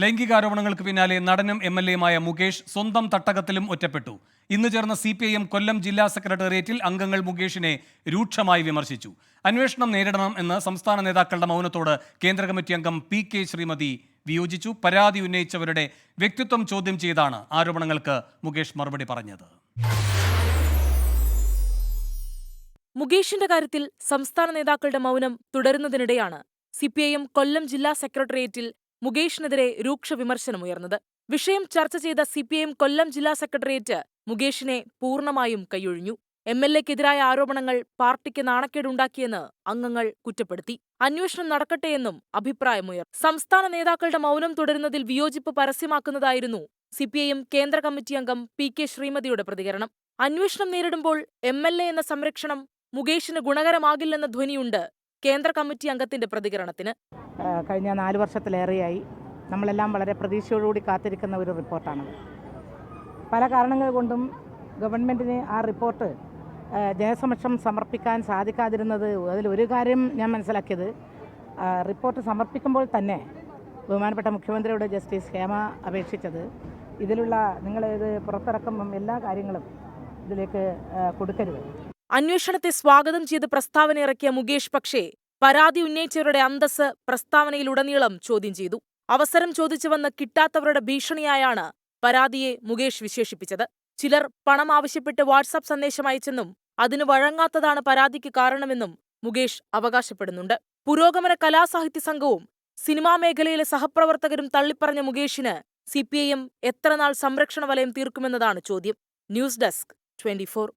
ലൈംഗികാരോപണങ്ങൾക്ക് പിന്നാലെ നടനും എംഎൽഎയുമായ മുകേഷ് സ്വന്തം തട്ടകത്തിലും ഒറ്റപ്പെട്ടു. ഇന്ന് ചേർന്ന CPIM കൊല്ലം ജില്ലാ സെക്രട്ടേറിയറ്റിൽ അംഗങ്ങൾ മുകേഷിനെ രൂക്ഷമായി വിമർശിച്ചു. അന്വേഷണം നേരിടണം എന്ന് സംസ്ഥാന നേതാക്കളുടെ മൗനത്തോട് കേന്ദ്ര കമ്മിറ്റി അംഗം PK ശ്രീമതി വിയോജിച്ചു. പരാതി ഉന്നയിച്ചവരുടെ വ്യക്തിത്വം ചോദ്യം ചെയ്താണ് ആരോപണങ്ങൾക്ക് മുകേഷ് മറുപടി പറഞ്ഞത്. മുകേഷിന്റെ കാര്യത്തിൽ സംസ്ഥാന നേതാക്കളുടെ മൗനം തുടരുന്നതിനിടെയാണ് CPIM കൊല്ലം ജില്ലാ സെക്രട്ടേറിയറ്റിൽ മുകേഷിനെതിരെ രൂക്ഷ വിമർശനമുയർന്നത്. വിഷയം ചർച്ച ചെയ്ത CPIM കൊല്ലം ജില്ലാ സെക്രട്ടേറിയറ്റ് മുകേഷിനെ പൂർണ്ണമായും കൈയൊഴിഞ്ഞു. MLAക്കെതിരായ ആരോപണങ്ങൾ പാർട്ടിക്ക് നാണക്കേടുണ്ടാക്കിയെന്ന് അംഗങ്ങൾ കുറ്റപ്പെടുത്തി. അന്വേഷണം നടക്കട്ടെയെന്നും അഭിപ്രായമുയർന്നു. സംസ്ഥാന നേതാക്കളുടെ മൗനം തുടരുന്നതിൽ വിയോജിപ്പ് പരസ്യമാക്കുന്നതായിരുന്നു CPIM കേന്ദ്ര കമ്മിറ്റി അംഗം PK ശ്രീമതിയുടെ പ്രതികരണം. അന്വേഷണം നേരിടുമ്പോൾ MLA എന്ന സംരക്ഷണം മുകേഷിന് ഗുണകരമാകില്ലെന്ന ധ്വനിയുണ്ട് കേന്ദ്ര കമ്മിറ്റി അംഗത്തിന്റെ പ്രതികരണത്തിന്. കഴിഞ്ഞ 4 വർഷത്തിലേറെയായി നമ്മളെല്ലാം വളരെ പ്രതീക്ഷയോടുകൂടി കാത്തിരിക്കുന്ന ഒരു റിപ്പോർട്ടാണത്. പല കാരണങ്ങൾ കൊണ്ടും ഗവൺമെൻറ്റിന് ആ റിപ്പോർട്ട് ജനസമക്ഷം സമർപ്പിക്കാൻ സാധിക്കാതിരുന്നത്, അതിലൊരു കാര്യം ഞാൻ മനസ്സിലാക്കിയത്, റിപ്പോർട്ട് സമർപ്പിക്കുമ്പോൾ തന്നെ ബഹുമാനപ്പെട്ട മുഖ്യമന്ത്രിയോട് ജസ്റ്റിസ് ഹേമ അപേക്ഷിച്ചത് ഇതിലുള്ള നിങ്ങളിത് പുറത്തിറക്കുമ്പം എല്ലാ കാര്യങ്ങളും ഇതിലേക്ക് കൊടുക്കരുത്. അന്വേഷണത്തെ സ്വാഗതം ചെയ്ത് പ്രസ്താവന ഇറക്കിയ മുകേഷ് പക്ഷേ പരാതി ഉന്നയിച്ചവരുടെ അന്തസ്സ് പ്രസ്താവനയിലുടനീളം ചോദ്യം ചെയ്തു. അവസരം ചോദിച്ചുവന്ന് കിട്ടാത്തവരുടെ ഭീഷണിയായാണ് പരാതിയെ മുകേഷ് വിശേഷിപ്പിച്ചത്. ചിലർ പണം ആവശ്യപ്പെട്ട് വാട്സാപ്പ് സന്ദേശം അയച്ചെന്നും അതിന് വഴങ്ങാത്തതാണ് പരാതിക്ക് കാരണമെന്നും മുകേഷ് അവകാശപ്പെടുന്നുണ്ട്. പുരോഗമന കലാസാഹിത്യ സംഘവും സിനിമാ മേഖലയിലെ സഹപ്രവർത്തകരും തള്ളിപ്പറഞ്ഞ മുകേഷിന് CPIM എത്രനാൾ സംരക്ഷണ വലയം തീർക്കുമെന്നതാണ് ചോദ്യം. News desk 24.